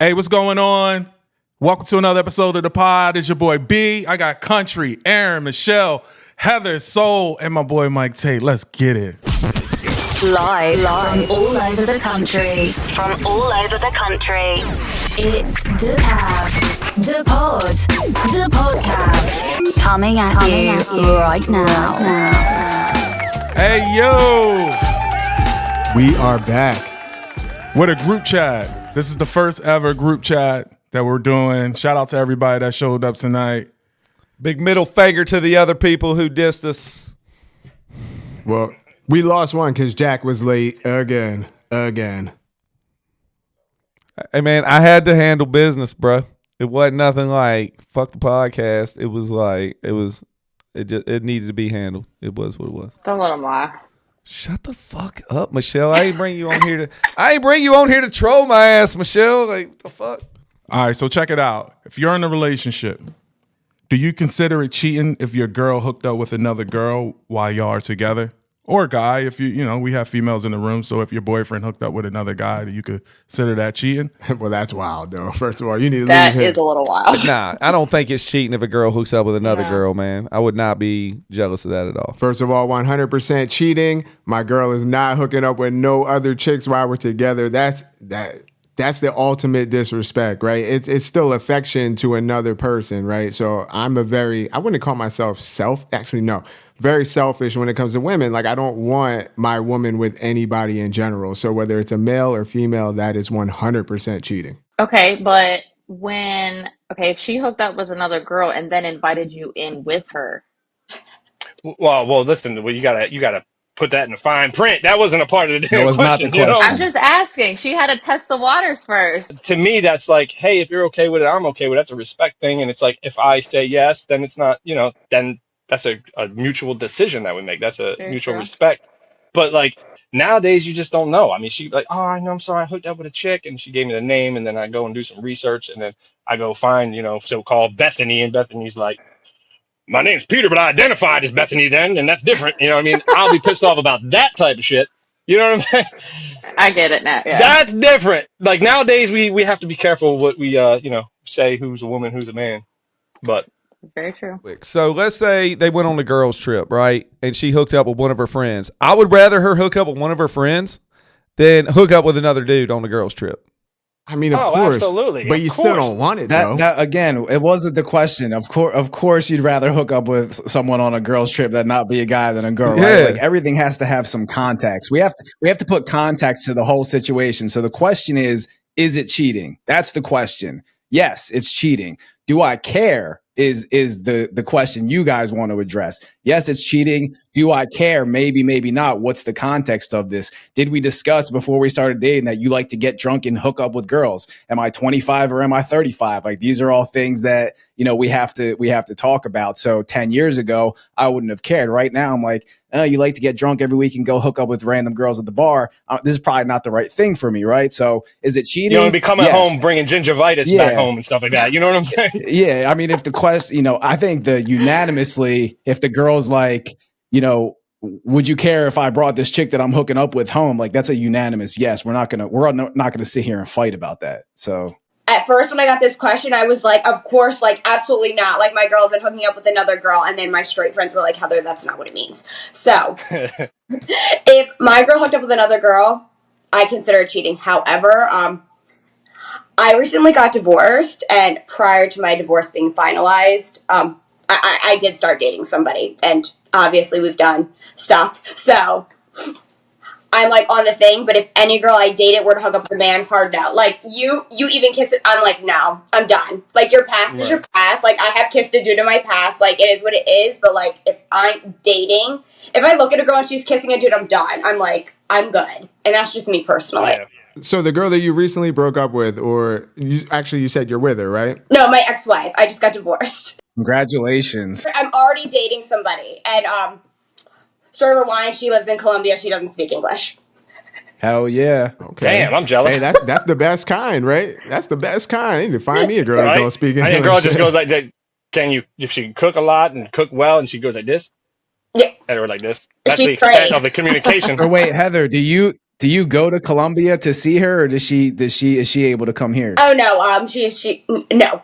Hey, what's going on? Welcome to another episode of the pod. It's your boy B. I got Country, Aaron, Michelle, Heather, Soul, and my boy Mike Tate. Let's get it. Live from all over the country. It's dapodcav. Coming at you right now. Hey, yo. We are back. With a group chat. This is the first ever group chat that we're doing. Shout out to everybody that showed up tonight. Big middle finger to the other people who dissed us. Well, we lost one because Jack was late again. Hey, man, I had to handle business, bro. It wasn't nothing like, fuck the podcast. It was like, it needed to be handled. It was what it was. Don't let him lie. Shut the fuck up, Michelle. I ain't bring you on here to troll my ass, Michelle. Like, what the fuck? All right, so check it out. If you're in a relationship, do you consider it cheating if your girl hooked up with another girl while y'all are together? Or a guy, if we have females in the room, so if your boyfriend hooked up with another guy, do you consider that cheating? Well, that's wild, though. First of all, you need to leave That him. is a little wild. Nah, I don't think it's cheating if a girl hooks up with another girl, man. I would not be jealous of that at all. First of all, 100% cheating. My girl is not hooking up with no other chicks while we're together. That's the ultimate disrespect, right? It's still affection to another person, right? So I wouldn't call myself very selfish when it comes to women. Like, I don't want my woman with anybody in general. So whether it's a male or female, that is 100% cheating. Okay, but if she hooked up with another girl and then invited you in with her. Well, listen. You gotta put that in the fine print. That wasn't a part of the That was question. not the question. I'm just asking. She had to test the waters first. To me, that's like, hey, if you're okay with it, I'm okay with it. That's a respect thing. And it's like, if I say yes, then it's not, then that's a mutual decision that we make. That's a Very mutual true. respect. But like nowadays, you just don't know. I mean, she'd be like, oh, I know, I'm sorry, I hooked up with a chick, and she gave me the name, and then I go and do some research, and then I go find, so-called Bethany, and Bethany's like, my name's Peter, but I identified as Bethany then, and that's different. You know what I mean? I'll be pissed off about that type of shit. You know what I'm saying? I get it now. Yeah. That's different. Like nowadays, we have to be careful what we say, who's a woman, who's a man. But Very true. So let's say they went on a girls trip, right? And she hooked up with one of her friends. I would rather her hook up with one of her friends than hook up with another dude on a girls trip. I mean, of course. Absolutely. But you still don't want it, though. That again, it wasn't the question. Of course, you'd rather hook up with someone on a girl's trip than not be a guy than a girl, right? Yeah. Like, everything has to have some context. We have to put context to the whole situation. So the question is it cheating? That's the question. Yes, it's cheating. Do I care? Is the question you guys want to address. Yes, it's cheating. Do I care? Maybe, maybe not. What's the context of this? Did we discuss before we started dating that you like to get drunk and hook up with girls? Am I 25 or am I 35? Like, these are all things that, we have to talk about. So 10 years ago, I wouldn't have cared. Right now, I'm like, you like to get drunk every week and go hook up with random girls at the bar. This is probably not the right thing for me, right? So is it cheating? you don't become at Yes. home bringing gingivitis back home and stuff like that. You know what I'm saying? Yeah, I mean, if the question, I think unanimously, if the girl's like, would you care if I brought this chick that I'm hooking up with home? Like, that's a unanimous yes. We're not gonna sit here and fight about that. So at first, when I got this question, I was like, of course, like, absolutely not. Like, my girl isn't hooking up with another girl. And then my straight friends were like, Heather, that's not what it means. So if my girl hooked up with another girl, I consider it cheating. However, I recently got divorced, and prior to my divorce being finalized, I did start dating somebody, and obviously we've done stuff. So I'm like on the thing, but if any girl I dated were to hook up with a man, hard no. Like, you even kiss it, I'm like, no, I'm done. Like, your past is your past. Like, I have kissed a dude in my past. Like, it is what it is. But like, if I'm dating, if I look at a girl and she's kissing a dude, I'm done. I'm like, I'm good. And that's just me personally. Yeah. So the girl that you recently broke up with, or you said you're with her, right? No, my ex-wife. I just got divorced. congratulations. I'm already dating somebody, and story of rewind, she lives in Colombia. She doesn't speak English. Hell yeah. Okay. Damn, I'm jealous. Hey, that's the best kind, right? That's the best kind. I need to find me a girl that don't speak I English. think a girl just goes like that. If she can cook a lot and cook well, and she goes like this, Yeah. or like this. That's the She's extent great. of the communication. So wait, Heather, do you Do you go to Colombia to see her, or is she able to come here? Oh no, no.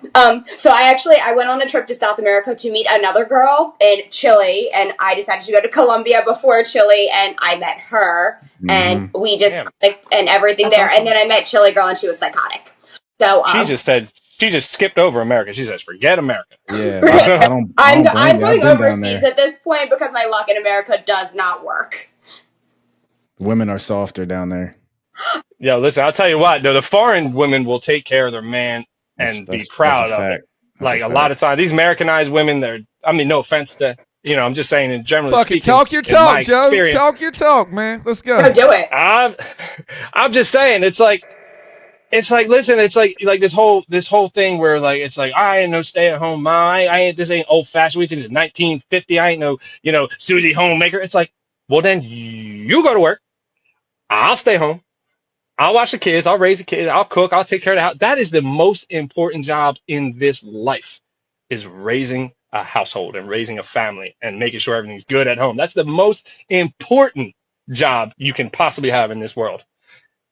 So I went on a trip to South America to meet another girl in Chile, and I decided to go to Colombia before Chile, and I met her, and we just clicked and everything there. And then I met Chile girl, and she was psychotic. So she just skipped over America. She says, "Forget America." Yeah, I don't. I'm blame you. I've going been down overseas there. at this point because my luck in America does not work. Women are softer down there. Yeah, listen, I'll tell you what, though, the foreign women will take care of their man and be proud of it. Like a lot of times, these Americanized women, no offense to, I'm just saying in general. Fuck it, talk your talk, Joe. Talk your talk, man. Let's go. No, do it. I'm just saying, listen, it's like this whole thing where like it's like I ain't no stay at home mom. I ain't this ain't old fashioned. We think it's 1950. I ain't no Susie homemaker. It's like, well then you go to work. I'll stay home. I'll watch the kids. I'll raise the kids. I'll cook. I'll take care of the house. That is the most important job in this life, is raising a household and raising a family and making sure everything's good at home. That's the most important job you can possibly have in this world.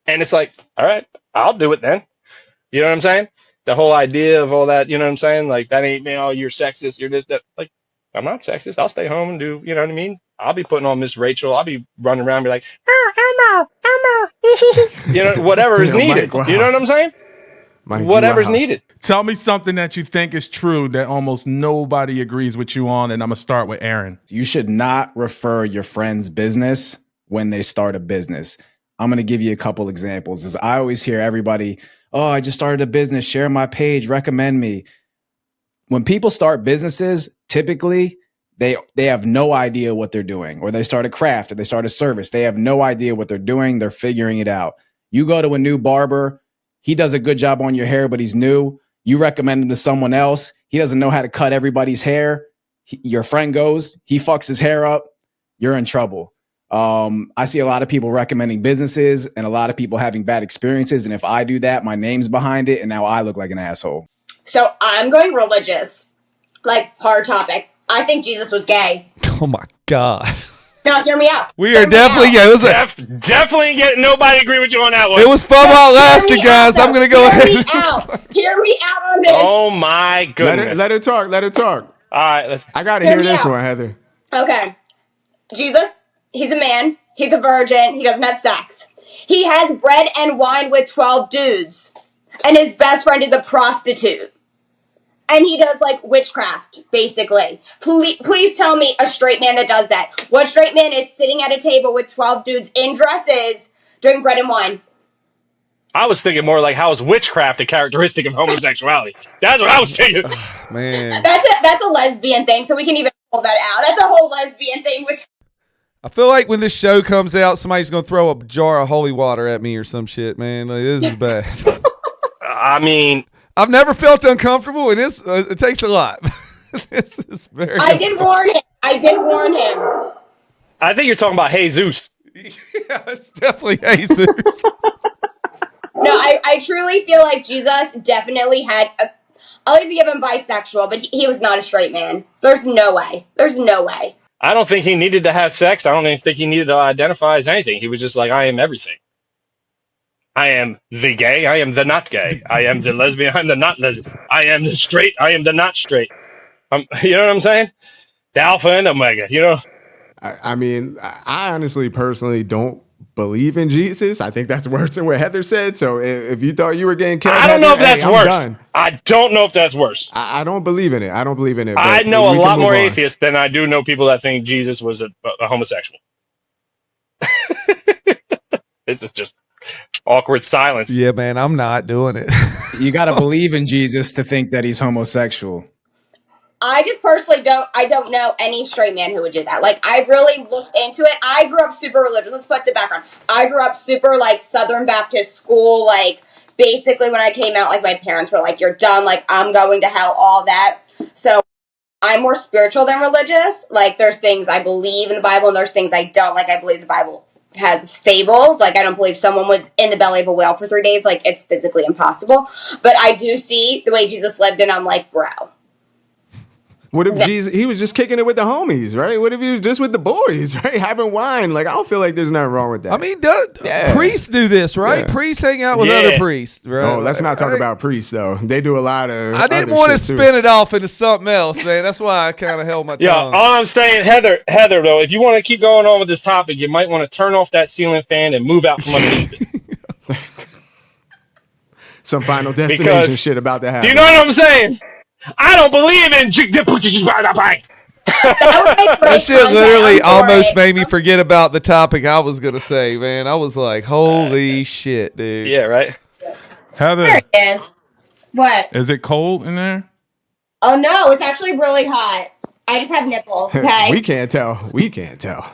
And it's like, all right, I'll do it then. You know what I'm saying? The whole idea of all that, you know what I'm saying? Like, that ain't, you're sexist. You're this, that. Like, I'm not sexist. I'll stay home and do, you know what I mean? I'll be putting on Miss Rachel. I'll be running around and be like, Elmo. Whatever is needed. You know what I'm saying? Whatever's needed. Tell me something that you think is true that almost nobody agrees with you on, and I'm going to start with Aaron. You should not refer your friend's business when they start a business. I'm going to give you a couple examples. As I always hear everybody, oh, I just started a business, share my page, recommend me. When people start businesses, typically they have no idea what they're doing, or they start a craft, or they start a service. They have no idea what they're doing. They're figuring it out. You go to a new barber, he does a good job on your hair, but he's new. You recommend him to someone else. He doesn't know how to cut everybody's hair. Your friend goes, he fucks his hair up. You're in trouble. I see a lot of people recommending businesses and a lot of people having bad experiences. And if I do that, my name's behind it, and now I look like an asshole. So I'm going religious. Like, hard topic. I think Jesus was gay. Oh my God. No, hear me out. We are definitely, yeah, it was definitely getting nobody agree with you on that one. It was fun while it lasted, guys. I'm going to go ahead. Hear me out on this. Oh my goodness. Let her talk. All right, I got to hear this one, Heather. Okay. Jesus, he's a man. He's a virgin. He doesn't have sex. He has bread and wine with 12 dudes. And his best friend is a prostitute. And he does, like, witchcraft, basically. Please tell me a straight man that does that. What straight man is sitting at a table with 12 dudes in dresses doing bread and wine? I was thinking more like, how is witchcraft a characteristic of homosexuality? That's what I was thinking. Man. That's a lesbian thing, so we can even pull that out. That's a whole lesbian thing, which... I feel like when this show comes out, somebody's going to throw a jar of holy water at me or some shit, man. Like, this is bad. I mean... I've never felt uncomfortable, and it takes a lot. This is very... I did warn him. I think you're talking about Jesus. Yeah, it's definitely Jesus. No, I truly feel like Jesus definitely had... I'll even give him bisexual, but he was not a straight man. There's no way. I don't think he needed to have sex. I don't even think he needed to identify as anything. He was just like, I am everything. I am the gay. I am the not gay. I am the lesbian. I'm the not lesbian. I am the straight. I am the not straight. You know what I'm saying? The alpha and omega, I mean, I honestly, personally don't believe in Jesus. I think that's worse than what Heather said. So if you thought you were getting killed, I don't know if Heather, that's worse. I don't know if that's worse. I don't believe in it. I know a lot more atheists than I do know people that think Jesus was a homosexual. This is just awkward silence. Yeah, man, I'm not doing it. You got to believe in Jesus to think that he's homosexual. I just personally don't know any straight man who would do that. Like, I've really looked into it. I grew up super religious. Let's put the background. I grew up super, like, Southern Baptist school. Like, basically when I came out, like, my parents were like, you're done. Like, I'm going to hell, all that. So I'm more spiritual than religious. Like, there's things I believe in the Bible and there's things I don't. Like, I believe the Bible has fables. Like, I don't believe someone was in the belly of a whale for 3 days. Like, it's physically impossible. But I do see the way Jesus lived, and I'm like, bro. What if he was just kicking it with the homies, right? What if he was just with the boys, right? Having wine. Like, I don't feel like there's nothing wrong with that. I mean, priests do this, right? Yeah. Priests hang out with other priests, right? Oh, let's not talk about priests, though. They do a lot of I didn't other want to shit, too. spin it off into something else, man. That's why I kind of held my Yeah, tongue. all I'm saying, Heather, though, if you want to keep going on with this topic, you might want to turn off that ceiling fan and move out from underneath it. Some Final Destination Because- shit about to happen. Do you know what I'm saying? I don't believe in. That shit literally almost made me forget about the topic I was going to say, man. I was like, holy shit, dude. Yeah, right. Heather, There it is. What? is it cold in there? Oh no, it's actually really hot. I just have nipples. Okay. We can't tell. We can't tell.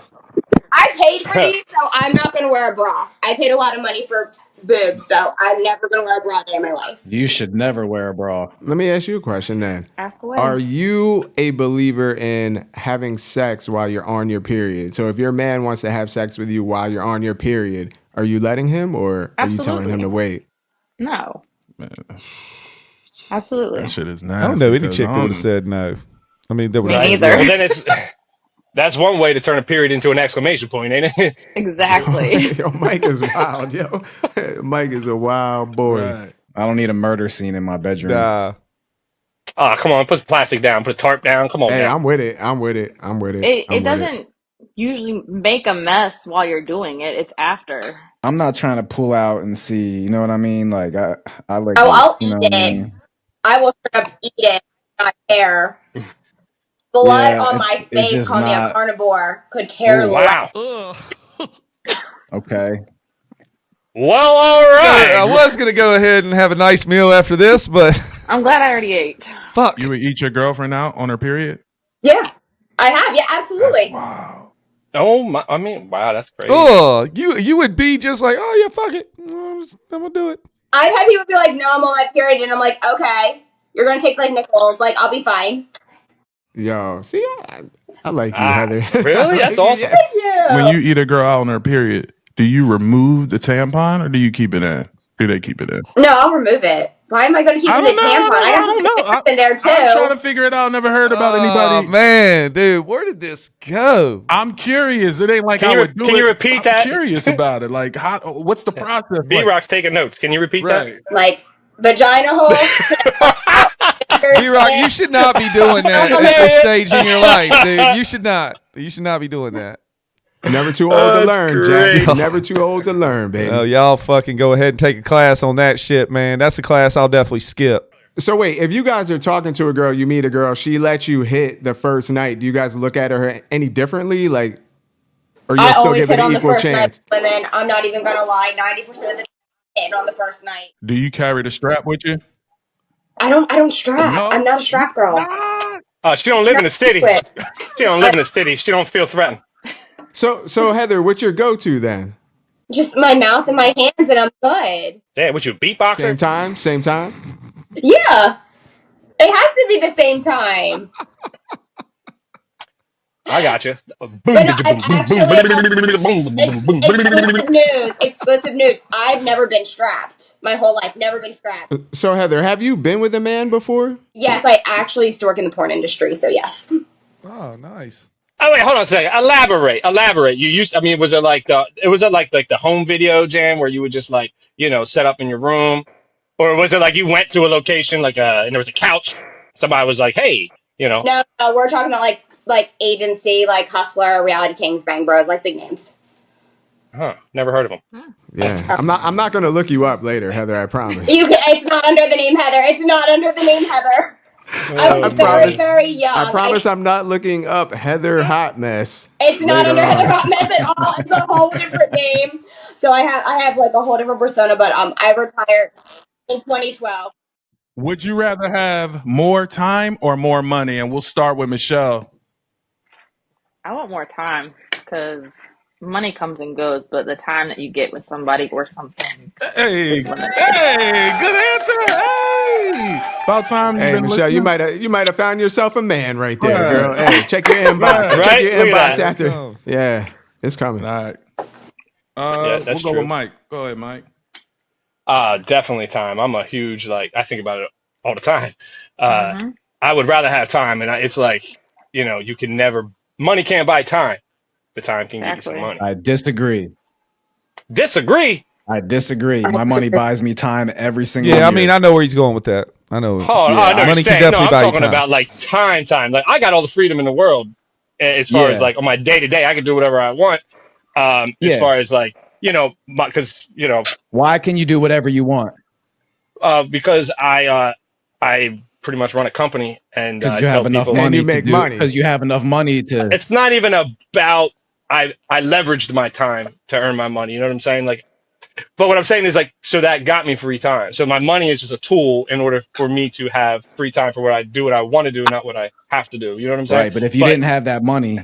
I paid for these, so I'm not gonna wear a bra. I paid a lot of money for boobs, so I'm never gonna wear a bra a day in my life. You should never wear a bra. Let me ask you a question then. Ask away. Are you a believer in having sex while you're on your period? So if your man wants to have sex with you while you're on your period, are you letting him or are you telling him to wait? No. Man, Absolutely. that shit is nasty. I don't know any because chick that I would don't- have said no. I mean, that would Me have neither. Well, then that's one way to turn a period into an exclamation point, ain't it? Exactly. Yo, Mike is wild, yo. Mike is a wild boy. Right. I don't need a murder scene in my bedroom. Nah. Oh, come on, put plastic down, put a tarp down. Come on, Hey, man. I'm with it. I'm with it. I'm with it. I'm It with doesn't usually make a mess while you're doing it. It's after. I'm not trying to pull out and see. You know what I mean? Like I like. Oh, I'll you know eat what I it. mean? I will straight up eat it, not care. Blood Yeah, on my it's face, just call me a not- carnivore. Could care Ooh, less. wow. Okay. Well, all right. I was going to go ahead and have a nice meal after this, but I'm glad I already ate. fuck. You would eat your girlfriend out on her period? Yeah, I have. Yeah, absolutely. Wow. Oh my! I mean, wow, that's crazy. Oh, you would be just like, oh, yeah, fuck it. I'm going to do it. I've had people be like, "No, I'm on my period," and I'm like, "Okay, you're gonna take like nickels. Like, I'll be fine." it. Yo, see, I like you, Heather. Really? I That's like you, awesome. yeah. Thank you. When you eat a girl out on her period, do you remove the tampon or do you keep it in? Do they keep it in? No, I'll remove it. Why am I going to keep I it in don't the know, tampon? I I don't know. have in there too. I'm trying to figure it out. Never heard about Oh, anybody. man, dude, where did this go? I'm curious. It ain't like Can I you- would do can it. you repeat I'm that? curious about it. Like, what's the process? B Like? Rock's taking notes. Can you repeat Right. Like vagina hole. G-Rock, you should not be doing that at this stage in your life, dude. You should not. You should not be doing that. Never too old to That's learn, great. Jack. Never too old to learn, baby. Oh, y'all fucking go ahead and take a class on that shit, man. That's a class I'll definitely skip. So wait, if you guys are talking to a girl, you meet a girl, she lets you hit the first night. Do you guys look at her any differently, like, or you I still always give it hit on an the equal first chance? night. Women, I'm not even gonna lie. 90% of the time, hitting on the first night. Do you carry the strap with you? I don't strap. No. I'm not a strap girl. She don't live in the city. Quit. She don't live in the city. She don't feel threatened. So Heather, what's your go-to then? Just my mouth and my hands, and I'm good. Damn, what you beatboxer? Same time, same time. Yeah, it has to be the same time. I got you. But no, exclusive news. I've never been strapped. My whole life, never been strapped. So Heather, have you been with a man before? Yes, I actually used to work in the porn industry, so yes. Oh, nice. Oh wait, hold on a second. Elaborate. You used. I mean, was it like the home video jam where you would just like set up in your room, or was it like you went to a location and there was a couch? Somebody was like, hey, No, we're talking about like agency, like Hustler, Reality Kings, Bang Bros, like big names. Huh? Never heard of them. Yeah, I'm not gonna look you up later, Heather. I promise. It's not under the name Heather. It's not under the name Heather. I was very young. I promise I'm not looking up Heather Hot Mess. It's not later under on. Heather Hot Mess at all. It's a whole different name. So I have like a whole different persona, but I retired in 2012. Would you rather have more time or more money? And we'll start with Michelle. I want more time because money comes and goes, but the time that you get with somebody or something. Hey, good answer. Hey, about time. You've Hey, been Michelle, listening. you might have found yourself a man right there, Right. girl. Hey, check your inbox. Right. Check your Look at inbox that. after. Yeah, it's coming. All right. Yeah, that's we'll go true. with Mike. Go ahead, Mike. Definitely time. I'm a huge I think about it all the time. I would rather have time. And it's like, you can never, money can't buy time, but time can get you some Exactly. money. I disagree. Disagree? I disagree. My money buys me time every single year. Yeah, I mean, I know where he's going with that. I know. Oh, I money can understand. definitely I'm buy you talking time. about like time. Like I got all the freedom in the world as far as like on my day to day, I can do whatever I want. As far as like, because, why can you do whatever you want? because I pretty much run a company and Because you tell have enough people And money you to make do. money. Because you have enough money to. it's not even about, I leveraged my time to earn my money. You know what I'm saying? Like, but what I'm saying is like, so that got me free time. So my money is just a tool in order for me to have free time for what I want to do, not what I have to do. You know what I'm saying? Right, but if you didn't have that money,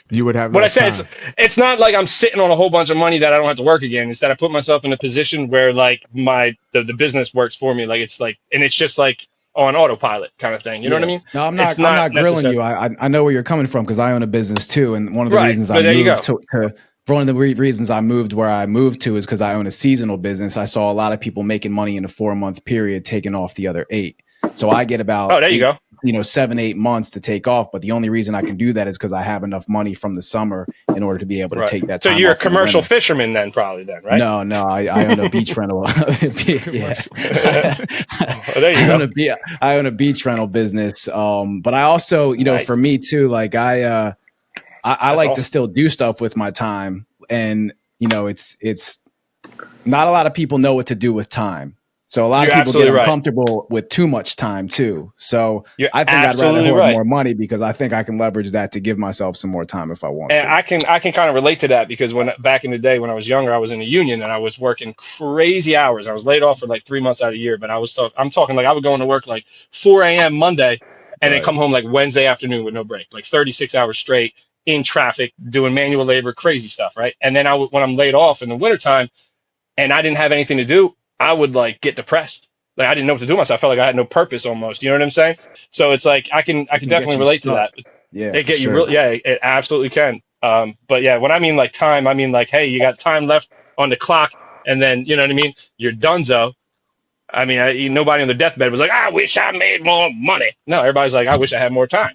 You would have what I less say time. it's not like I'm sitting on a whole bunch of money that I don't have to work again. Instead, I put myself in a position where like the business works for me. Like it's like, and it's just like on autopilot kind of thing. You know what I mean? No, I'm It's not grilling necessary. you. I know where you're coming from because I own a business too, and one of the Right, reasons but I there you moved go. to one of the reasons I moved where I moved to is because I own a seasonal business. I saw a lot of people making money in a 4-month period, taking off the other 8. So I get about Oh, there you go. 7, 8 months to take off. But the only reason I can do that is because I have enough money from the summer in order to be able to Right. take that So time you're a off in the commercial winter. fisherman then, probably then, right? No, I own a beach rental. Yeah. Oh, there you go. I own a beach rental business. But I also, Nice. for me too, like I like to awesome. still do stuff with my time, and it's not a lot of people know what to do with time. So a lot You're of people get absolutely right. uncomfortable with too much time too. So You're I think I'd rather absolutely hoard right. more money because I think I can leverage that to give myself some more time if I want And to. I can kind of relate to that because back in the day when I was younger, I was in a union and I was working crazy hours. I was laid off for like 3 months out of the year, but I'm talking like I would go into work like 4 a.m. Monday and then Right. come home like Wednesday afternoon with no break, like 36 hours straight in traffic, doing manual labor, crazy stuff, right? And then when I'm laid off in the wintertime and I didn't have anything to do, I would like get depressed. Like I didn't know what to do with myself. I felt like I had no purpose almost. You know what I'm saying? So it's like I can It can get definitely you relate to stuck. that. Yeah, It for get you sure. real, yeah, it absolutely can. But yeah, when I mean like time, I mean like, hey, you got time left on the clock, and then you know what I mean. You're donezo. I mean, nobody on the deathbed was like, I wish I made more money. No, everybody's like, I wish I had more time.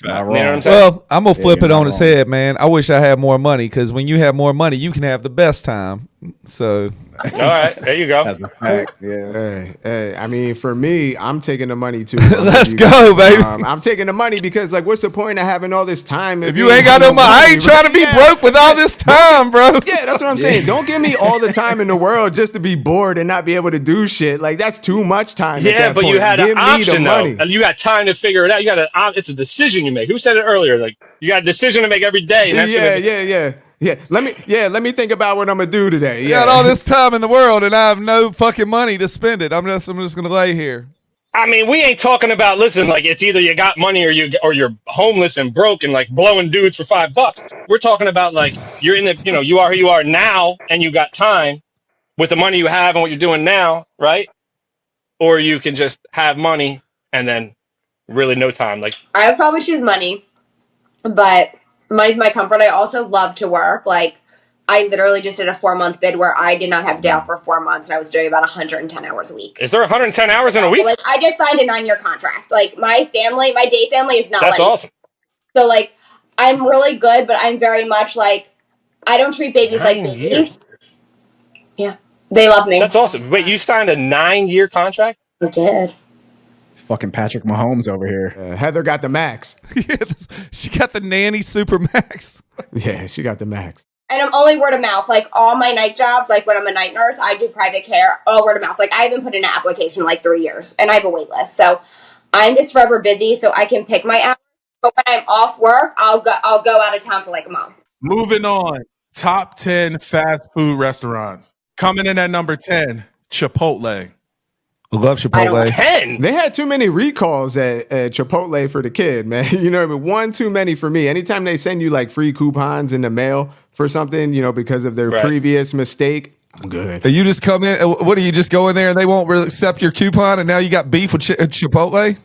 Not You know what I'm wrong. saying? Well, I'm gonna flip you're it not on its wrong. head, man. I wish I had more money because when you have more money, you can have the best time. So All right, there you go. That's a fact. Yeah. Hey, I mean, for me, I'm taking the money too. Let's go, baby. I'm taking the money because, like, what's the point of having all this time if you ain't got no money, I ain't trying to be broke with all this time, bro. Yeah, that's what I'm saying. Don't give me all the time in the world just to be bored and not be able to do shit. Like, that's too much time. At Yeah, that but point. you had give an me option the money. though. You got time to figure it out. It's a decision you make. Who said it earlier? Like you got a decision to make every day. And that's Yeah. Let me think about what I'm gonna do today. I Yeah. got all this time in the world and I have no fucking money to spend it. I'm just gonna lay here. I mean, we ain't talking about, listen, like it's either you got money or you're homeless and broke and like blowing dudes for $5. We're talking about like you're in the, you are who you are now and you got time with the money you have and what you're doing now, right? Or you can just have money and then really no time. Like I would probably choose money, but money's my comfort. I also love to work. Like, I literally just did a 4-month bid where I did not have a day off for 4 months, and I was doing about 110 hours a week. is there 110 hours in a week? Like, I just signed a 9-year contract. Like, my day family is not That's ready. awesome. So, like, I'm really good, but I'm very much like, I don't treat babies like 9 babies. years. Yeah. They love me. That's awesome. Wait, you signed a 9-year contract? I did. It's fucking Patrick Mahomes over here. Heather got the max. She got the nanny super max. Yeah, she got the max. And I'm only word of mouth. Like, all my night jobs, like when I'm a night nurse, I do private care, all word of mouth. Like, I haven't put in an application in like 3 years, and I have a wait list. So I'm just forever busy, so I can pick my hours. But when I'm off work, I'll go out of town for like a month. Moving on. Top 10 fast food restaurants. Coming in at number 10, Chipotle. I love Chipotle. 10? They had too many recalls at Chipotle for the kid, man. You know what I mean? One too many for me. Anytime they send you like free coupons in the mail for something, because of their Right. previous mistake, I'm good. You just come in. What do you just go in there and they won't accept your coupon and now you got beef with Chipotle?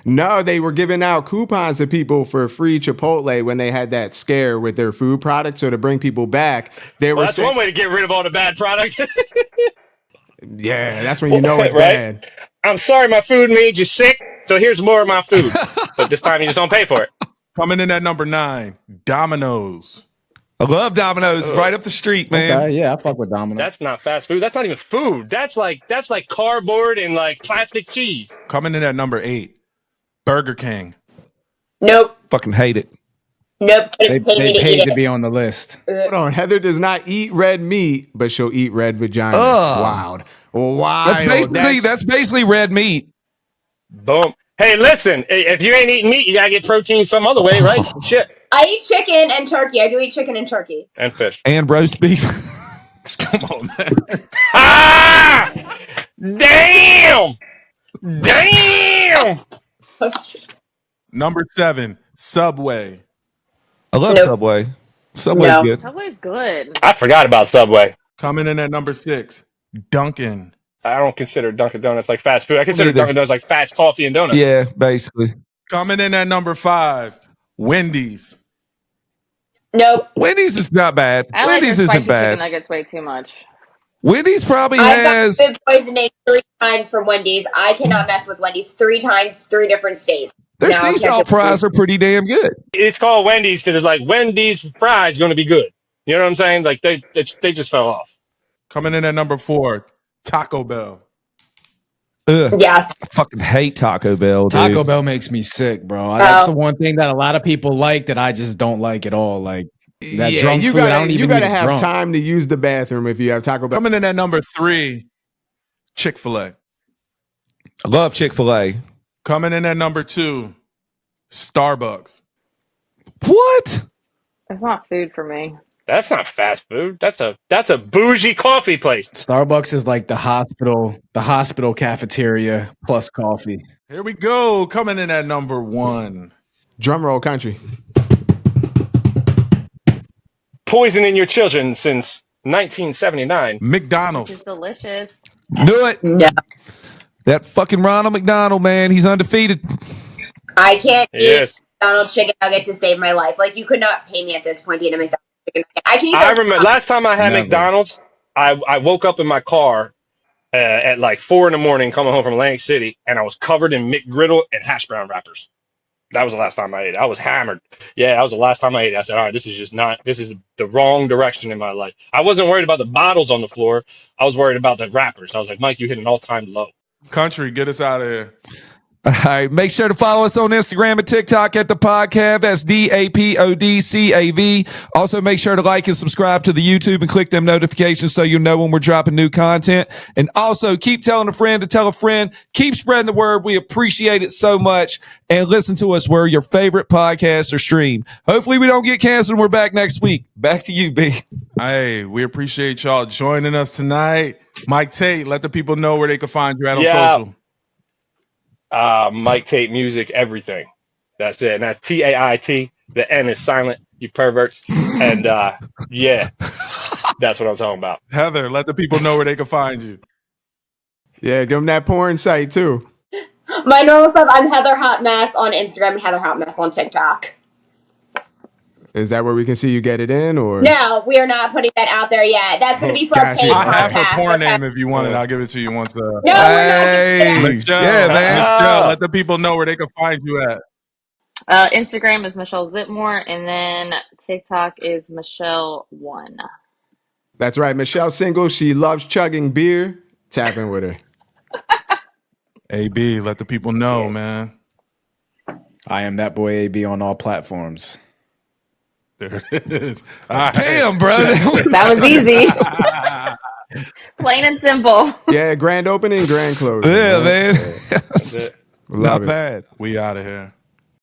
No, they were giving out coupons to people for free Chipotle when they had that scare with their food product. So to bring people back, they were That's one way to get rid of all the bad products. yeah, that's when you know it's Right? bad. I'm sorry my food made you sick. So here's more of my food, but this time you just don't pay for it. Coming in at number 9, Domino's. I love Domino's. Right up the street, man. Okay, yeah, I fuck with Domino's. That's not fast food. That's not even food. That's like cardboard and like plastic cheese. Coming in at number 8, Burger King. Nope. Fucking hate it. Nope. They Pay me to paid eat to it. be on the list. Hold on. Heather does not eat red meat, but she'll eat red vagina. Wild. That's basically red meat. Boom. Hey, listen. If you ain't eating meat, you gotta get protein some other way, right? Shit. I eat chicken and turkey. I do eat chicken and turkey. And fish. And roast beef. Come on, man. Ah! Damn! Damn! Number 7, Subway. I love Nope. Subway. Subway's No. good. Subway's good. I forgot about Subway. Coming in at number 6, Dunkin'. I don't consider Dunkin' Donuts like fast food. I consider Neither. Dunkin' Donuts like fast coffee and donuts. Yeah, basically. Coming in at number 5, Wendy's. Nope. Wendy's is not bad. I like Wendy's their spicy isn't bad. chicken nuggets way too much. Wendy's probably I've got has. food poisoning 3 times from Wendy's. I cannot mess with Wendy's 3 times, 3 different states. Their No, I sea can't salt do food. fries are pretty damn good. It's called Wendy's because it's like Wendy's fries going to be good. You know what I'm saying? Like they just fell off. Coming in at number 4, Taco Bell. Ugh. Yes. I fucking hate Taco Bell, dude. Taco Bell makes me sick, bro. That's the one thing that a lot of people like that I just don't like at all. Like that drunk you food, I gotta, don't you even gotta need it have drunk. time to use the bathroom if you have Taco Bell. Coming in at number 3, Chick-fil-A. I love Chick-fil-A. Coming in at number 2, Starbucks. What? It's not food for me. That's not fast food. That's a bougie coffee place. Starbucks is like the hospital cafeteria plus coffee. Here we go. Coming in at number 1, Drum roll country. Poisoning your children since 1979. McDonald's. It's delicious. Do it. No. That fucking Ronald McDonald, man. He's undefeated. I can't eat Yes. McDonald's chicken nugget to save my life. Like, you could not pay me at this point to eat a McDonald's chicken nugget. I can eat I those- remember last time I had Never. McDonald's, I woke up in my car at like 4 a.m. coming home from Atlantic City, and I was covered in McGriddle and hash brown wrappers. That was the last time I ate it. I was hammered. Yeah, that was the last time I ate it. I said, all right, this is the wrong direction in my life. I wasn't worried about the bottles on the floor. I was worried about the wrappers. I was like, Mike, you hit an all-time low. Country, get us out of here. All right. Make sure to follow us on Instagram and TikTok at dapodcav. That's DAPODCAV. Also, make sure to like and subscribe to the YouTube and click them notifications so you'll know when we're dropping new content. And also, keep telling a friend to tell a friend. Keep spreading the word. We appreciate it so much. And listen to us where your favorite podcasts are streamed. Hopefully, we don't get canceled. We're back next week. Back to you, B. Hey, we appreciate y'all joining us tonight. Mike Tate, let the people know where they can find you at on Yeah. social. Mike Tate Music, everything. That's it. And that's TAIT. The N is silent, you perverts. And yeah, that's what I'm talking about. Heather, let the people know where they can find you. Yeah, give them that porn site too. My normal stuff, I'm Heather Hot Mess on Instagram and Heather Hot Mess on TikTok. Is that where we can see you get it in, or No, we are not putting that out there yet. That's going to be for a Gotcha. paid I have podcast. her porn okay? name if you want it. I'll give it to you once. No, we're not giving it out. Michelle, Yeah, man. Michelle, let the people know where they can find you at. Instagram is Michelle Zipmore, and then TikTok is Michelle1. that's right? Michelle's single. She loves chugging beer. Tap in with her. AB, let the people know, man. I am that boy AB on all platforms. There it is. All right. Damn, bro. That was easy. Plain and simple. Yeah, grand opening, grand closing. Yeah, man. That's it. Love Not it. bad. We out of here.